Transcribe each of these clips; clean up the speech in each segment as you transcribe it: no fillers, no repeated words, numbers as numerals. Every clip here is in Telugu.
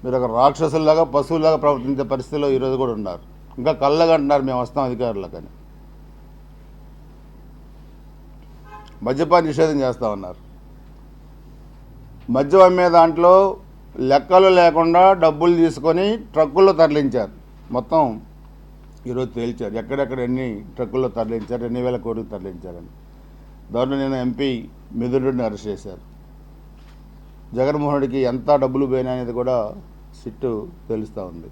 మీరు ఒక రాక్షసుల్లాగా పశువులాగా ప్రవర్తించే పరిస్థితిలో ఈరోజు కూడా ఉన్నారు. ఇంకా కళ్ళగంటున్నారు మేము వస్తాం అధికారులకని. మద్యపాన నిషేధం చేస్తూ ఉన్నారు. మద్యం అమ్మే దాంట్లో లెక్కలు లేకుండా డబ్బులు తీసుకొని ట్రక్కుల్లో తరలించారు. మొత్తం ఈరోజు తేల్చారు ఎక్కడెక్కడ ఎన్ని ట్రక్కుల్లో తరలించారు, ఎన్ని వేల కోట్లకు తరలించారని. దాంట్లో నేను ఎంపీ మిథున్ రెడ్డిని అరెస్ట్ చేశారు. జగన్మోహన్ రెడ్డికి ఎంత డబ్బులు పోయినా అనేది కూడా సిట్టు తెలుస్తూ ఉంది.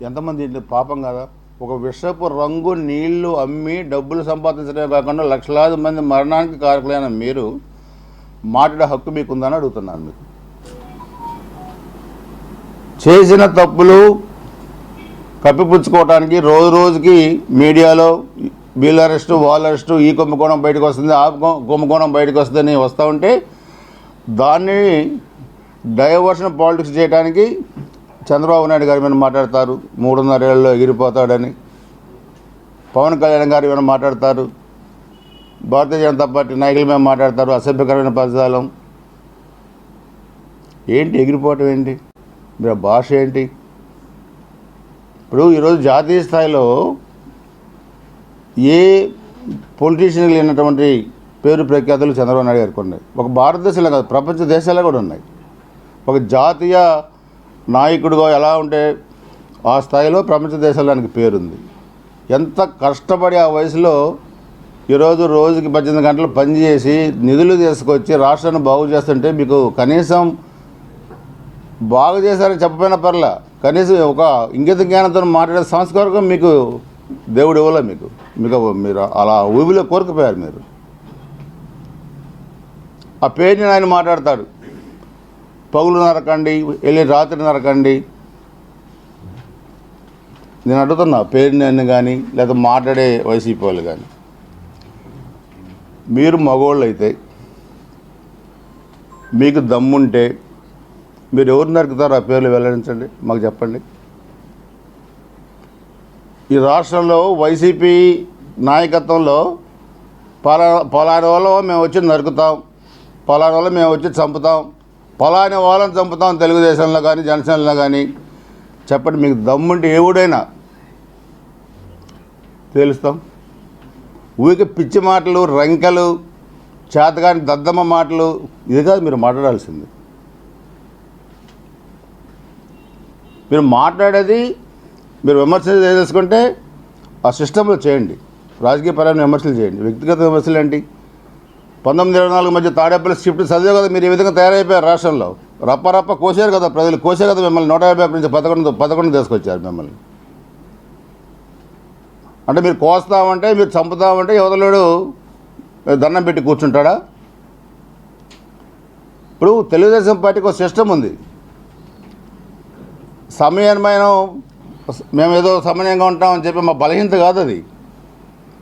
ఎంతమంది ఇంటి పాపం కదా. ఒక విషపు రంగు నీళ్లు అమ్మి డబ్బులు సంపాదించడమే కాకుండా లక్షలాది మంది మరణానికి కారకులైన మీరు మాట్లాడే హక్కు మీకుందని అడుగుతున్నాను. మీకు చేసిన తప్పులు కప్పిపుచ్చుకోవడానికి రోజు రోజుకి మీడియాలో వీళ్ళ అరెస్టు వాళ్ళ అరెస్టు, ఈ కుంభకోణం బయటకు వస్తుంది, ఆ కుంభకోణం బయటకు వస్తుందని వస్తూ ఉంటే దాన్ని డైవర్షన్ పాలిటిక్స్ చేయడానికి చంద్రబాబు నాయుడు గారి మీద మాట్లాడతారు, 3.5 ఏళ్ళలో ఎగిరిపోతాడని. పవన్ కళ్యాణ్ గారు ఏమైనా మాట్లాడతారు, భారతీయ జనతా పార్టీ నాయకుల మీద మాట్లాడతారు, అసభ్యకరమైన పదజాలం. ఏంటి ఎగిరిపోవటం ఏంటి? మీరు భాష ఏంటి? ఇప్పుడు ఈరోజు జాతీయ స్థాయిలో ఏ పొలిటీషియన్లు లేనటువంటి పేరు ప్రఖ్యాతులు చంద్రబాబు నాయుడు గారికి ఉన్నాయి. ఒక భారతదేశంలో కాదు, ప్రపంచ దేశాల్లో కూడా ఉన్నాయి. ఒక జాతీయ నాయకుడిగా ఎలా ఉంటే ఆ స్థాయిలో ప్రపంచ దేశాలకు పేరుంది. ఎంత కష్టపడి ఆ వయసులో ఈరోజు రోజుకి 18 గంటలు పనిచేసి నిధులు తీసుకొచ్చి రాష్ట్రాన్ని బాగు చేస్తుంటే మీకు కనీసం బాగు చేశారని చెప్పపోయినా పర్లే, కనీసం ఒక ఇంగిత జ్ఞానంతో మాట్లాడే సంస్కారం మీకు దేవుడు ఇవ్వలే. మీరు అలా ఊబిలో కోరుకుపోయారు. మీరు ఆ పేరుని ఆయన మాట్లాడతాడు, పగులు నరకండి, వెళ్ళి రాత్రి నరకండి. నేను అడుగుతున్నా పేరుని కానీ లేదా మాట్లాడే వైసీపీ వాళ్ళు కానీ, మీరు మగోళ్ళు అయితే మీకు దమ్ముంటే మీరు ఎవరు నరుకుతారో ఆ పేర్లు వెల్లడించండి, మాకు చెప్పండి. ఈ రాష్ట్రంలో వైసీపీ నాయకత్వంలో పలానా వాళ్ళ మేము వచ్చి నరుకుతాం, పలానా వాళ్ళ మేము వచ్చి చంపుతాం, పలానా వాళ్ళని చంపుతాం తెలుగుదేశంలో కానీ జనసేనలో కానీ చెప్పండి. మీకు దమ్ముంటే ఎవడైనా తేలుస్తాం. ఊరికి పిచ్చి మాటలు, రంకెలు, చేతగాని దద్దమ్మ మాటలు ఇది కాదు మీరు మాట్లాడాల్సింది. మీరు మాట్లాడేది మీరు విమర్శలు చేసుకుంటే ఆ సిస్టంలో చేయండి, రాజకీయపరమైన విమర్శలు చేయండి. వ్యక్తిగత విమర్శలు ఏంటి? 1924 మధ్య తాడేపల్లి స్క్రిప్ట్ చదివే కదా మీరు ఈ విధంగా తయారైపోయారు. రాష్ట్రంలో రప్ప కోసారు కదా, ప్రజలు కోసే కదా మిమ్మల్ని. 151 నుంచి 11 తీసుకొచ్చారు మిమ్మల్ని. అంటే మీరు కోస్తామంటే, మీరు చంపుతామంటే యువతలోడు దండం పెట్టి కూర్చుంటాడా? ఇప్పుడు తెలుగుదేశం పార్టీకి ఒక సిస్టమ్ ఉంది. సమయన్మయం మేము ఏదో సమన్వయంగా ఉంటామని చెప్పి మా బలహీనత కాదు అది.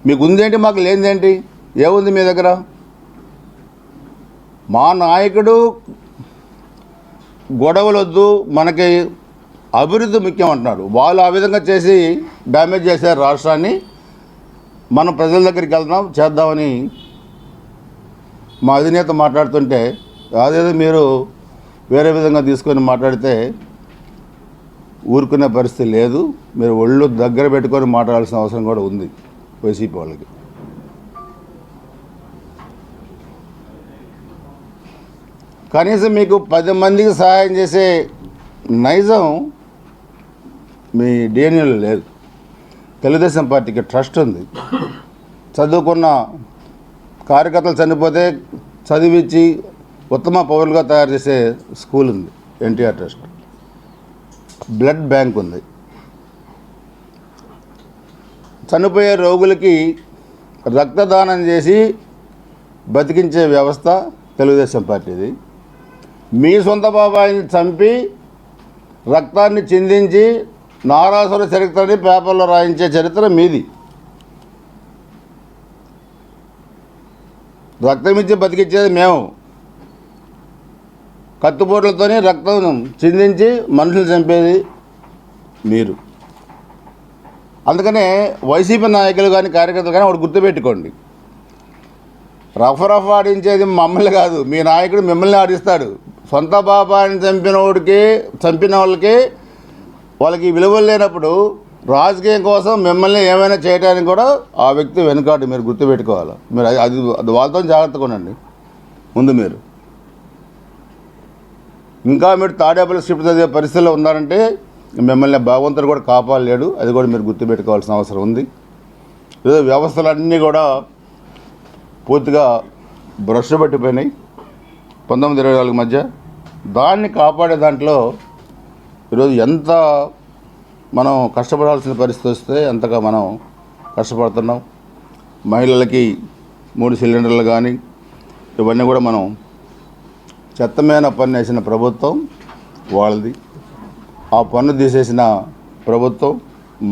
మీకు ఉందేంటి, మాకు లేనిదేంటి? ఏముంది మీ దగ్గర? మా నాయకుడు గొడవలొద్దు, మనకి అభివృద్ధి ముఖ్యం అంటున్నాడు. వాళ్ళు ఆ విధంగా చేసి డ్యామేజ్ చేశారు రాష్ట్రాన్ని. మనం ప్రజల దగ్గరికి వెళ్దాం చేద్దామని మా అధినేత మాట్లాడుతుంటే అదేదో మీరు వేరే విధంగా తీసుకొని మాట్లాడితే ఊరుకునే పరిస్థితి లేదు. మీరు ఒళ్ళు దగ్గర పెట్టుకొని మాట్లాడాల్సిన అవసరం కూడా ఉంది వైసీపీ వాళ్ళకి. కనీసం మీకు 10 మందికి సహాయం చేసే నైజం మీ డిఎన్ఏలో లేదు. తెలుగుదేశం పార్టీకి ట్రస్ట్ ఉంది. చదువుకున్న కార్యకర్తలు చనిపోతే చదివించి ఉత్తమ పౌరులుగా తయారు చేసే స్కూల్ ఉంది, ఎన్టీఆర్ ట్రస్ట్. బ్లడ్ బ్యాంక్ ఉంది. చనిపోయే రోగులకి రక్తదానం చేసి బతికించే వ్యవస్థ తెలుగుదేశం పార్టీది. మీ సొంత బాబాయిని చంపి రక్తాన్ని చిందించి నారాసుర చరిత్రని పేపర్లో రాయించే చరిత్ర మీది. రక్తం ఇచ్చి బతికించేది మేము. కత్తిపోట్లతోని రక్తం చిందించి మనుషులు చంపేది మీరు. అందుకనే వైసీపీ నాయకులు కానీ కార్యకర్తలు కానీ ఒకటి గుర్తుపెట్టుకోండి, రఫ్ ఆడించేది మమ్మల్ని కాదు, మీ నాయకుడు మిమ్మల్ని ఆడిస్తాడు. సొంత పాపాన్ని చంపిన వాళ్ళకి విలువలు లేనప్పుడు రాజకీయం కోసం మిమ్మల్ని ఏమైనా చేయడానికి కూడా ఆ వ్యక్తి వెనుకాడు. మీరు గుర్తుపెట్టుకోవాలి. మీరు అది వాళ్ళతో జాగ్రత్తగా ఉండండి. ముందు మీరు ఇంకా మీరు తాడేపల్లి స్క్రిప్ట్ చదివే పరిస్థితిలో ఉన్నారంటే మిమ్మల్ని భగవంతుడు కూడా కాపాడలేడు. అది కూడా మీరు గుర్తుపెట్టుకోవాల్సిన అవసరం ఉంది. ఏదో వ్యవస్థలన్నీ కూడా పూర్తిగా బ్రష్ పట్టిపోయినాయి 19-24 మధ్య. దాన్ని కాపాడే దాంట్లో ఈరోజు ఎంత మనం కష్టపడాల్సిన పరిస్థితి వస్తే అంతగా మనం కష్టపడుతున్నాం. మహిళలకి 3 సిలిండర్లు కానీ ఇవన్నీ కూడా మనం చెత్తమైన పన్ను వేసిన ప్రభుత్వం వాళ్ళది, ఆ పన్ను తీసేసిన ప్రభుత్వం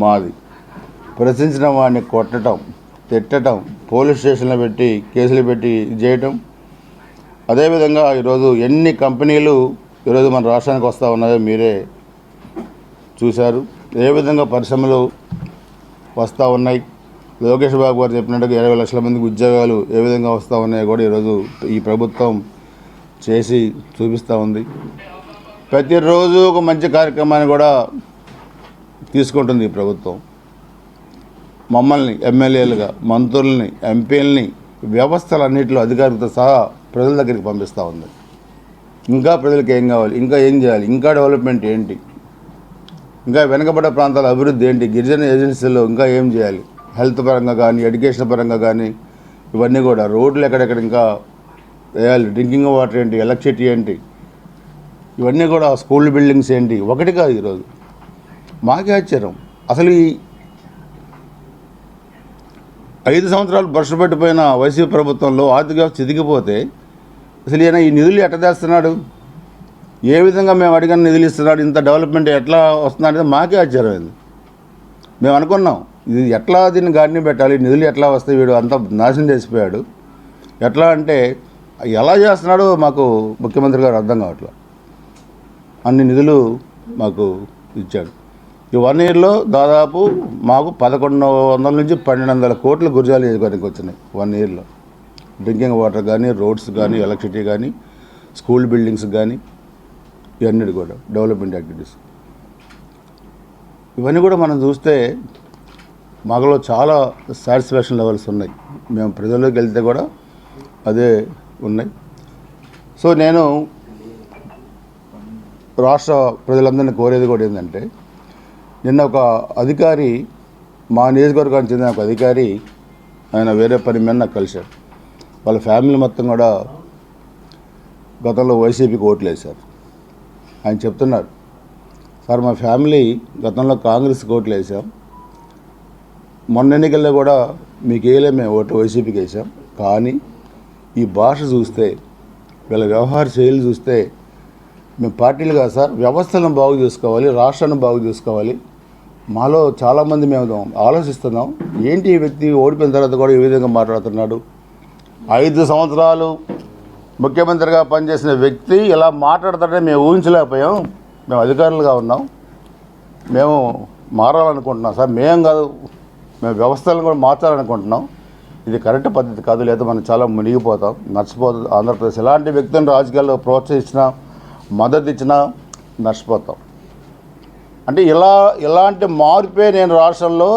మాది. ప్రశ్నించిన వాడిని కొట్టడం, తిట్టడం, పోలీస్ స్టేషన్లో పెట్టి కేసులు పెట్టి చేయటం. అదేవిధంగా ఈరోజు ఎన్ని కంపెనీలు ఈరోజు మన రాష్ట్రానికి వస్తూ ఉన్నాయో మీరే చూశారు. ఏ విధంగా పరిశ్రమలు వస్తూ ఉన్నాయి. లోకేష్ బాబు గారు చెప్పినట్టుగా 20 లక్షల మందికి ఉద్యోగాలు ఏ విధంగా వస్తూ ఉన్నాయో కూడా ఈరోజు ఈ ప్రభుత్వం చేసి చూపిస్తూ ఉంది. ప్రతిరోజు ఒక మంచి కార్యక్రమాన్ని కూడా తీసుకుంటుంది ఈ ప్రభుత్వం. మమ్మల్ని ఎమ్మెల్యేలుగా, మంత్రుల్ని, ఎంపీలని వ్యవస్థలన్నింటిలో అధికారులతో సహా ప్రజల దగ్గరికి పంపిస్తూ ఉంది. ఇంకా ప్రజలకు ఏం కావాలి, ఇంకా ఏం చేయాలి, ఇంకా డెవలప్మెంట్ ఏంటి, ఇంకా వెనుకబడ్డ ప్రాంతాల అభివృద్ధి ఏంటి, గిరిజన ఏజెన్సీలో ఇంకా ఏం చేయాలి, హెల్త్ పరంగా కానీ ఎడ్యుకేషన్ పరంగా కానీ ఇవన్నీ కూడా, రోడ్లు ఎక్కడెక్కడ ఇంకా వేయాలి, డ్రింకింగ్ వాటర్ ఏంటి, ఎలక్ట్రిసిటీ ఏంటి, ఇవన్నీ కూడా, స్కూల్ బిల్డింగ్స్ ఏంటి, ఒకటి కాదు. ఈరోజు మాకే ఆశ్చర్యం. అసలు ఈ 5 సంవత్సరాలు బర్ష పెట్టిపోయిన వైసీపీ ప్రభుత్వంలో ఆర్థిక చితికిపోతే అసలు ఈయన ఈ నిధులు ఎట్ట తెస్తున్నాడు, ఏ విధంగా మేము అడిగిన నిధులు ఇస్తున్నాడు, ఇంత డెవలప్మెంట్ ఎట్లా వస్తున్నాడు మాకే ఆశ్చర్యమైంది. మేము అనుకున్నాం ఇది ఎట్లా దీన్ని గాడిని పెట్టాలి, నిధులు ఎట్లా వస్తాయి, వీడు అంతా నాశనం చేసిపోయాడు, ఎట్లా అంటే ఎలా చేస్తున్నాడో మాకు ముఖ్యమంత్రి గారు అర్థం కావట్లేదు. అన్ని నిధులు మాకు ఇచ్చాడు. ఈ 1 ఇయర్లో దాదాపు మాకు 1100 నుంచి 1200 కోట్ల గురిజాలు నియోజకవర్గానికి వచ్చినాయి 1 ఇయర్లో. డ్రింకింగ్ వాటర్ కానీ, రోడ్స్ కానీ, ఎలక్ట్రిసిటీ కానీ, స్కూల్ బిల్డింగ్స్ కానీ, ఇవన్నీ కూడా డెవలప్మెంట్ యాక్టివిటీస్. ఇవన్నీ కూడా మనం చూస్తే మాలో చాలా సాటిస్ఫాక్షన్ లెవెల్స్ ఉన్నాయి. మేము ప్రజల్లోకి వెళ్తే కూడా అదే ఉన్నాయి. సో నేను రాష్ట్ర ప్రజలందరినీ కోరేది కూడా ఏంటంటే, నిన్న ఒక అధికారి, మా నియోజకవర్గానికి చెందిన ఒక అధికారి, ఆయన వేరే పని మీద నాకు కలిశాడు. వాళ్ళ ఫ్యామిలీ మొత్తం కూడా గతంలో వైసీపీకి ఓట్లు వేశారు. ఆయన చెప్తున్నారు, సార్ మా ఫ్యామిలీ గతంలో కాంగ్రెస్కి ఓట్లు వేసాం, మొన్న ఎన్నికల్లో కూడా మీకు వేయలే, మేము ఓట్లు వైసీపీకి వేసాం, కానీ ఈ భాష చూస్తే, వీళ్ళ వ్యవహార శైలి చూస్తే మేము పార్టీలు కాదు సార్, వ్యవస్థలను బాగు చేసుకోవాలి, రాష్ట్రాన్ని బాగు చేసుకోవాలి, మాలో చాలామంది మేము ఆలోచిస్తున్నాం, ఏంటి ఈ వ్యక్తి ఓడిపోయిన తర్వాత కూడా ఈ విధంగా మాట్లాడుతున్నాడు, 5 సంవత్సరాలు ముఖ్యమంత్రిగా పనిచేసిన వ్యక్తి ఇలా మాట్లాడతాడని మేము ఊహించలేకపోయాం, మేము అధికారులుగా ఉన్నాం, మేము మారాలనుకుంటున్నాం సార్, మేము కాదు, మేము వ్యవస్థలను కూడా మార్చాలనుకుంటున్నాం, ఇది కరెక్ట్ పద్ధతి కాదు, లేదా మనం చాలా మునిగిపోతాం, నష్టపోతుంది ఆంధ్రప్రదేశ్. ఎలాంటి వ్యక్తిని రాజకీయాల్లో ప్రోత్సహించినా, మద్దతు ఇచ్చినా నష్టపోతాం. అంటే ఇలాంటి మార్పే నేను రాష్ట్రంలో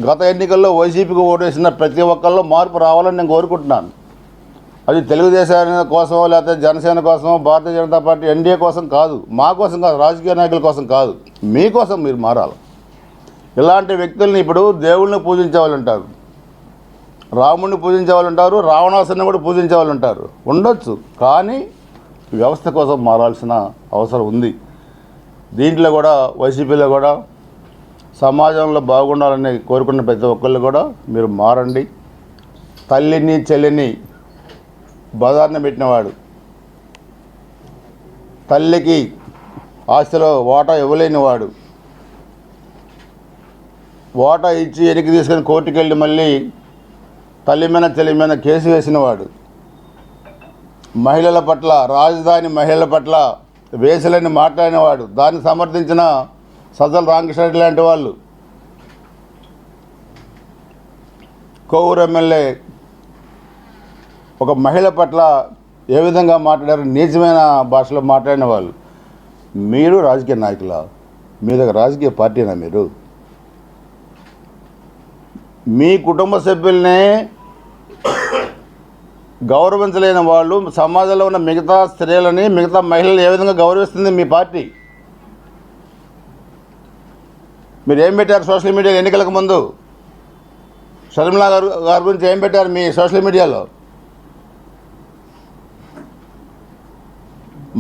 గత ఎన్నికల్లో వైసీపీకి ఓటేసిన ప్రతి ఒక్కరిలో మార్పు రావాలని నేను కోరుకుంటున్నాను. అది తెలుగుదేశం కోసమో, లేకపోతే జనసేన కోసమో, భారతీయ జనతా పార్టీ ఎన్డీఏ కోసం కాదు, మా కోసం కాదు, రాజకీయ నాయకుల కోసం కాదు, మీకోసం మీరు మారాలి. ఇలాంటి వ్యక్తుల్ని ఇప్పుడు దేవుళ్ళని పూజించే వాళ్ళు ఉంటారు, రాముడిని పూజించే వాళ్ళు ఉంటారు, రావణాసుని కూడా పూజించే వాళ్ళు ఉంటారు, ఉండొచ్చు, కానీ వ్యవస్థ కోసం మారాల్సిన అవసరం ఉంది. దీంట్లో కూడా వైసీపీలో కూడా సమాజంలో బాగుండాలని కోరుకున్న ప్రతి ఒక్కళ్ళు కూడా మీరు మారండి. తల్లిని చెల్లిని బజార్న పెట్టినవాడు, తల్లికి ఆస్తిలో వాటా ఇవ్వలేని వాడు, వాటా ఇచ్చి వెనక్కి తీసుకొని కోర్టుకు వెళ్ళి మళ్ళీ తల్లి మీద చెల్లి మీద కేసు వేసినవాడు, మహిళల పట్ల, రాజధాని మహిళల పట్ల వేసలని మాట్లాడినవాడు, దాన్ని సమర్థించిన సజ్జల రామకృష్ణారెడ్డి లాంటి వాళ్ళు, కోవూరు ఎమ్మెల్యే ఒక మహిళ పట్ల ఏ విధంగా మాట్లాడారు, నీచమైన భాషలో మాట్లాడిన వాళ్ళు. మీరు రాజకీయ నాయకులా? మీద రాజకీయ పార్టీనా మీరు? మీ కుటుంబ సభ్యుల్నే గౌరవించలేని వాళ్ళు సమాజంలో ఉన్న మిగతా స్త్రీలని, మిగతా మహిళలు ఏ విధంగా గౌరవిస్తుంది మీ పార్టీ? మీరు ఏం పెట్టారు సోషల్ మీడియాలో ఎన్నికలకు ముందు? షర్మిలా గారి గురించి ఏం పెట్టారు మీ సోషల్ మీడియాలో?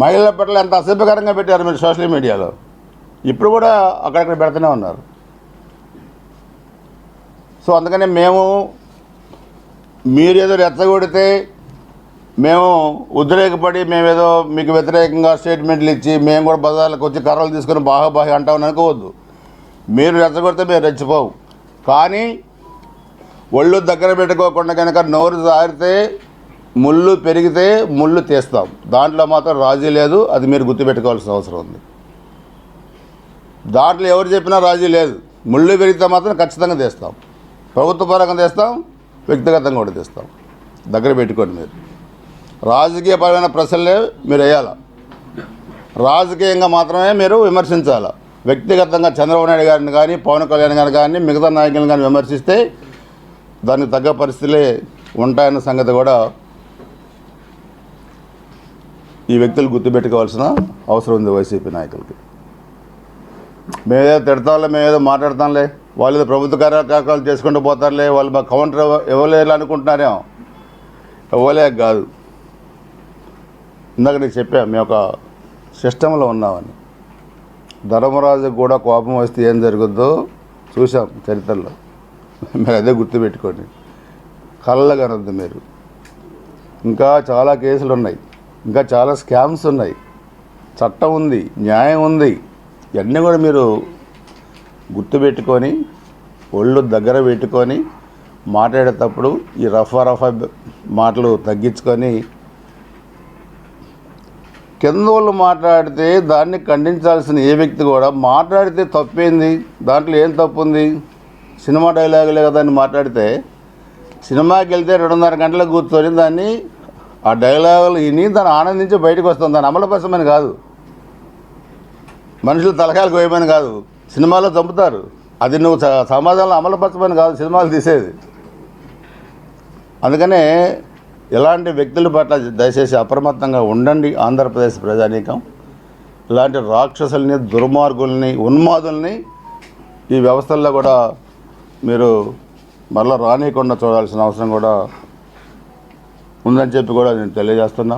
మహిళల పట్ల ఎంత అసభ్యకరంగా పెట్టారు మీరు సోషల్ మీడియాలో. ఇప్పుడు కూడా అక్కడక్కడ పెడుతూనే ఉన్నారు. సో అందుకని మీరేదో రెచ్చగొడితే మేము ఉద్రేకపడి మేమేదో మీకు వ్యతిరేకంగా స్టేట్మెంట్లు ఇచ్చి మేము కూడా బజార్లకు వచ్చి కర్రలు తీసుకొని బాగా అంటామని అనుకోవద్దు. మీరు రెచ్చగొడితే మేము రెచ్చిపోవు. కానీ ఒళ్ళు దగ్గర పెట్టుకోకుండా కనుక నోరు జారితే, ముళ్ళు పెరిగితే ముళ్ళు తీస్తాం. దాంట్లో మాత్రం రాజీ లేదు. అది మీరు గుర్తుపెట్టుకోవాల్సిన అవసరం ఉంది. దాంట్లో ఎవరు చెప్పినా రాజీ లేదు. ముళ్ళు పెరిగితే మాత్రం ఖచ్చితంగా తీస్తాం. ప్రభుత్వ పరంగా తీస్తాం, వ్యక్తిగతంగా కూడా తీస్తాం. దగ్గర పెట్టుకోండి. మీరు రాజకీయపరమైన ప్రశ్నలే మీరు వేయాలి. రాజకీయంగా మాత్రమే మీరు విమర్శించాలి. వ్యక్తిగతంగా చంద్రబాబు నాయుడు గారిని కానీ, పవన్ కళ్యాణ్ గారిని కానీ, మిగతా నాయకులను కానీ విమర్శిస్తే దానికి తగ్గ పరిస్థితులే ఉంటాయన్న సంగతి కూడా ఈ వ్యక్తులు గుర్తుపెట్టుకోవాల్సిన అవసరం ఉంది వైసీపీ నాయకులకి. మేమేదో తిడతాంలే, మేమేదో మాట్లాడతాంలే, వాళ్ళు ఏదో ప్రభుత్వ కార్యక్రమాలు చేసుకుంటూ పోతారులే, వాళ్ళు మా కౌంటర్ ఇవ్వలేరు అనుకుంటున్నారేమో. ఇవ్వలే కాదు. ఇందాక నేను చెప్పా మేము ఒక సిస్టంలో ఉన్నామని. ధర్మరాజుకు కూడా కోపం వస్తే ఏం జరుగుద్దో చూసాం చరిత్రలో. మీరు అదే గుర్తుపెట్టుకోండి. కళ్ళగనొద్దు మీరు. ఇంకా చాలా కేసులు ఉన్నాయి, ఇంకా చాలా స్కామ్స్ ఉన్నాయి. చట్టం ఉంది, న్యాయం ఉంది. ఇవన్నీ కూడా మీరు గుర్తుపెట్టుకొని ఒళ్ళు దగ్గర పెట్టుకొని మాట్లాడేటప్పుడు ఈ రఫా మాటలు తగ్గించుకొని కింద వాళ్ళు మాట్లాడితే దాన్ని ఖండించాల్సిన ఏ వ్యక్తి కూడా మాట్లాడితే తప్పేంది? దాంట్లో ఏం తప్పు ఉంది? సినిమా డైలాగులే కదా అని మాట్లాడితే, సినిమాకి వెళ్తే 2.5 గంటలకు కూర్చొని దాన్ని ఆ డైలాగులు విని దాన్ని ఆనందించి బయటకు వస్తాం. దాన్ని అమలుపరచమని కాదు, మనుషులు తలకాయలు కోయమని కాదు. సినిమాలో చంపుతారు, అది నువ్వు సమాజంలో అమలుపరచమని కాదు సినిమాలు తీసేది. అందుకనే ఇలాంటి వ్యక్తుల పట్ల దయచేసి అప్రమత్తంగా ఉండండి. ఆంధ్రప్రదేశ్ ప్రజానీకం ఇలాంటి రాక్షసుల్ని, దుర్మార్గుల్ని, ఉన్మాదుల్ని ఈ వ్యవస్థల్లో కూడా మీరు మరలా రానియకుండా చూడాల్సిన అవసరం కూడా ఉందని చెప్పి కూడా నేను తెలియజేస్తున్నా.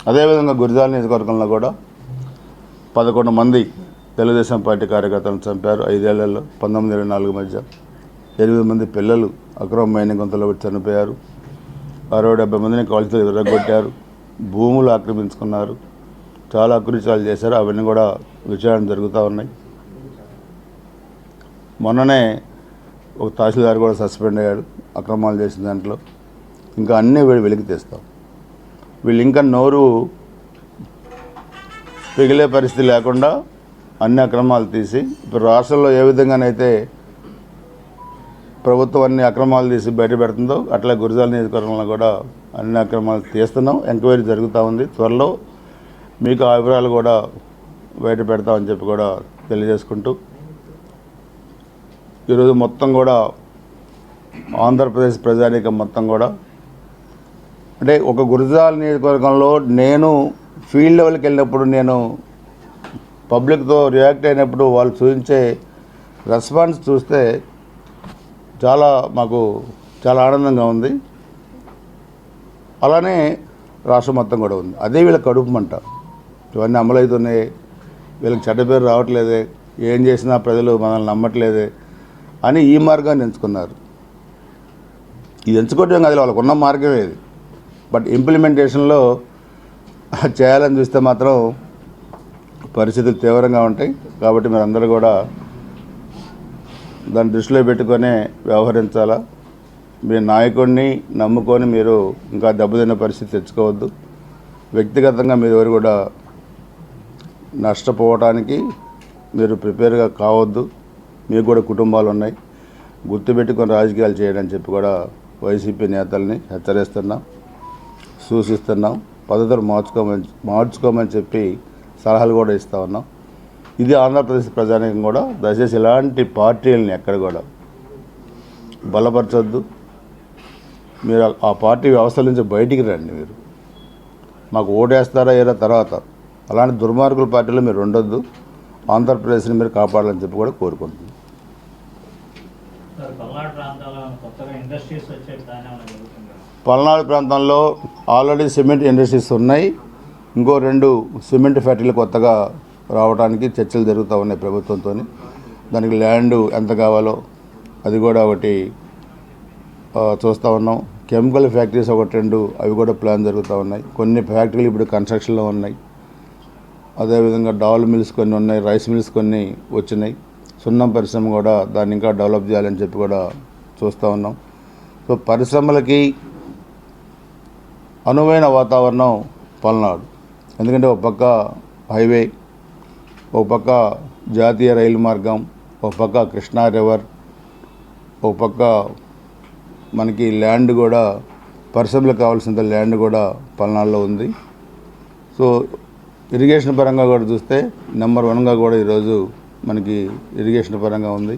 అదేవిధంగా గురిజాల నియోజకవర్గంలో కూడా 11 మంది తెలుగుదేశం పార్టీ కార్యకర్తలను చంపారు 5 ఏళ్లలో. 1924 మధ్య 8 మంది పిల్లలు అక్రమ మైనింగ్ గుంతలో పెట్టి చనిపోయారు. 60-70 మందిని కాల్చుతూ విరగొట్టారు. భూములు ఆక్రమించుకున్నారు. చాలా అకృత్యాలు చేశారు. అవన్నీ కూడా విచారణ జరుగుతూ ఉన్నాయి. మొన్ననే ఒక తహసీల్దార్ కూడా సస్పెండ్ అయ్యాడు అక్రమాలు చేసిన దాంట్లో. ఇంకా అన్నీ వెలికి తెస్తాం. వీళ్ళు ఇంకా నోరు పిగిలే పరిస్థితి లేకుండా అన్ని అక్రమాలు తీసి, ఇప్పుడు రాష్ట్రంలో ఏ విధంగానైతే ప్రభుత్వం అన్ని అక్రమాలు తీసి బయట పెడుతుందో అట్లా గురిజాల నియోజకవర్గంలో కూడా అన్ని అక్రమాలు తీస్తున్నాం. ఎంక్వైరీ జరుగుతూ ఉంది. త్వరలో మీకు ఆ వివరాలు కూడా బయట పెడతామని చెప్పి కూడా తెలియజేసుకుంటూ, ఈరోజు మొత్తం కూడా ఆంధ్రప్రదేశ్ ప్రజానీకం మొత్తం కూడా అంటే ఒక గురిజాల నియోజకవర్గంలో నేను ఫీల్డ్ లెవెల్కి వెళ్ళినప్పుడు, నేను పబ్లిక్తో రియాక్ట్ అయినప్పుడు వాళ్ళు చూపించే రెస్పాన్స్ చూస్తే మాకు చాలా ఆనందంగా ఉంది. అలానే రాష్ట్రం మొత్తం కూడా ఉంది. అదే వీళ్ళకి కడుపు మంట. ఇవన్నీ అమలవుతున్నాయి, వీళ్ళకి చెడ్డ పేరు రావట్లేదే, ఏం చేసినా ప్రజలు మనల్ని నమ్మట్లేదే అని ఈ మార్గాన్ని ఎంచుకున్నారు. ఇది ఎంచుకోవడం కాదు, వాళ్ళకు ఉన్న మార్గమే ఇది. బట్ ఇంప్లిమెంటేషన్లో చేయాలని చూస్తే మాత్రం పరిస్థితులు తీవ్రంగా ఉంటాయి. కాబట్టి మీరు అందరూ కూడా దాన్ని దృష్టిలో పెట్టుకొనే వ్యవహరించాలా. మీ నాయకుడిని నమ్ముకొని మీరు ఇంకా దెబ్బతిన్న పరిస్థితి తెచ్చుకోవద్దు. వ్యక్తిగతంగా మీరు ఎవరు కూడా నష్టపోవడానికి మీరు ప్రిపేర్గా కావద్దు. మీకు కూడా కుటుంబాలు ఉన్నాయి. గుర్తుపెట్టుకొని రాజకీయాలు చేయడని చెప్పి కూడా వైసీపీ నేతల్ని హెచ్చరిస్తున్నాం. సూచిస్తున్నాం. పద్ధతులు మార్చుకోమని చెప్పి సలహాలు కూడా ఇస్తూ ఉన్నాం. ఇది ఆంధ్రప్రదేశ్ ప్రజానీకం కూడా దయచేసి ఇలాంటి పార్టీలని ఎక్కడ కూడా బలపరచొద్దు. మీరు ఆ పార్టీ వ్యవస్థల నుంచి బయటికి రండి. మీరు మాకు ఓటేస్తారా ఏరా తర్వాత అలాంటి దుర్మార్గుల పార్టీలో మీరు ఉండొద్దు. ఆంధ్రప్రదేశ్ని మీరు కాపాడాలని చెప్పి కూడా కోరుకుంటున్నాం. పల్నాడు ప్రాంతంలో ఆల్రెడీ సిమెంట్ ఇండస్ట్రీస్ ఉన్నాయి. ఇంకో 2 సిమెంట్ ఫ్యాక్టరీలు కొత్తగా రావడానికి చర్చలు జరుగుతూ ఉన్నాయి ప్రభుత్వంతో. దానికి ల్యాండ్ ఎంత కావాలో అది కూడా ఒకటి చూస్తూ ఉన్నాం. కెమికల్ ఫ్యాక్టరీస్ 1-2 అవి కూడా ప్లాన్ జరుగుతూ ఉన్నాయి. కొన్ని ఫ్యాక్టరీలు ఇప్పుడు కన్స్ట్రక్షన్లో ఉన్నాయి. అదేవిధంగా డాల్ మిల్స్ కొన్ని ఉన్నాయి, రైస్ మిల్స్ కొన్ని వచ్చినాయి. సున్నం పరిశ్రమ కూడా దాన్ని ఇంకా డెవలప్ చేయాలని చెప్పి కూడా చూస్తూ ఉన్నాం. సో పరిశ్రమలకి అనువైన వాతావరణం పల్నాడు. ఎందుకంటే ఒక పక్క హైవే, ఒక పక్క జాతీయ రైలు మార్గం, ఒక పక్క కృష్ణా రివర్, ఒక పక్క మనకి ల్యాండ్ కూడా పరిశ్రమలకు కావాల్సినంత ల్యాండ్ కూడా పల్నాడులో ఉంది. సో ఇరిగేషన్ పరంగా కూడా చూస్తే నెంబర్ 1గా కూడా ఈరోజు మనకి ఇరిగేషన్ పరంగా ఉంది.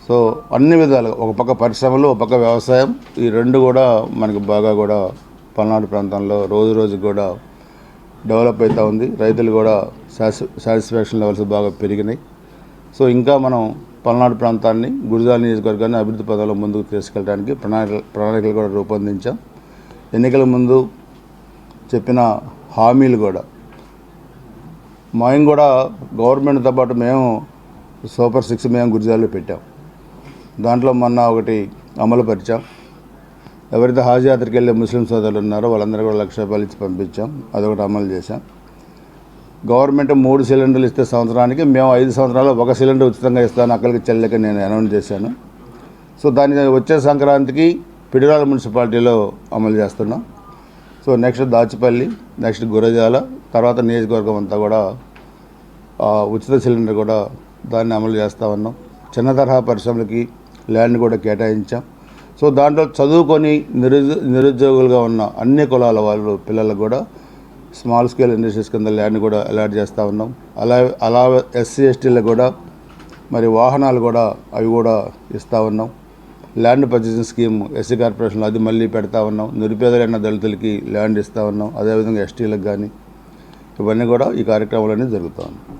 సో అన్ని విధాలుగా ఒక పక్క పరిశ్రమలు, ఒక పక్క వ్యవసాయం, ఈ 2 కూడా మనకి బాగా కూడా పల్నాడు ప్రాంతంలో రోజు కూడా డెవలప్ అవుతూ ఉంది. రైతులు కూడా సాటిస్ఫాక్షన్ లెవెల్స్ బాగా పెరిగినాయి. సో ఇంకా మనం పల్నాడు ప్రాంతాన్ని, గురజాల నియోజకవర్గాన్ని అభివృద్ధి పదంలో ముందుకు తీసుకెళ్ళడానికి ప్రణాళికలు కూడా రూపొందించాం. ఎన్నికల ముందు చెప్పిన హామీలు కూడా మేము కూడా గవర్నమెంట్తో పాటు మేము సూపర్ 6 మేము గురజాల్లో పెట్టాం. దాంట్లో మొన్న ఒకటి అమలు పరిచాం. ఎవరైతే హాజ్ యాత్రకి వెళ్ళే ముస్లిం సోదరులు ఉన్నారో వాళ్ళందరూ కూడా 1,00,000 రూపాయలు ఇచ్చి పంపించాం. అదొకటి అమలు చేశాం. గవర్నమెంట్ 3 సిలిండర్లు ఇస్తే సంవత్సరానికి మేము 5 సంవత్సరాలు 1 సిలిండర్ ఉచితంగా ఇస్తాను అక్కడికి చెల్లెక నేను అనౌన్స్ చేశాను. సో దానికి వచ్చే సంక్రాంతికి పిడిరాల మున్సిపాలిటీలో అమలు చేస్తున్నాం. So next Dachepalli, next Gurazala, తర్వాత నియోజకవర్గం అంతా కూడా ఉచిత సిలిండర్ కూడా దాన్ని అమలు చేస్తూ ఉన్నాం. చిన్న తరహా పరిశ్రమలకి ల్యాండ్ కూడా కేటాయించాం. సో దాంట్లో చదువుకొని నిరుద్యోగులుగా ఉన్న అన్ని కులాల వాళ్ళు పిల్లలకు కూడా స్మాల్ స్కేల్ ఇండస్ట్రీస్ కింద ల్యాండ్ కూడా అలాట్ చేస్తూ ఉన్నాం. అలా ఎస్సీ ఎస్టీలకు కూడా మరి వాహనాలు కూడా అవి కూడా ఇస్తూ ఉన్నాం. ల్యాండ్ పర్చేసింగ్ స్కీమ్ ఎస్సీ కార్పొరేషన్లో అది మళ్ళీ పెడతా ఉన్నాం. నిరుపేదలైన దళితులకి ల్యాండ్ ఇస్తూ ఉన్నాం. అదేవిధంగా ఎస్టీలకు కానీ ఇవన్నీ కూడా ఈ కార్యక్రమాలన్నీ జరుగుతూ ఉన్నాయి.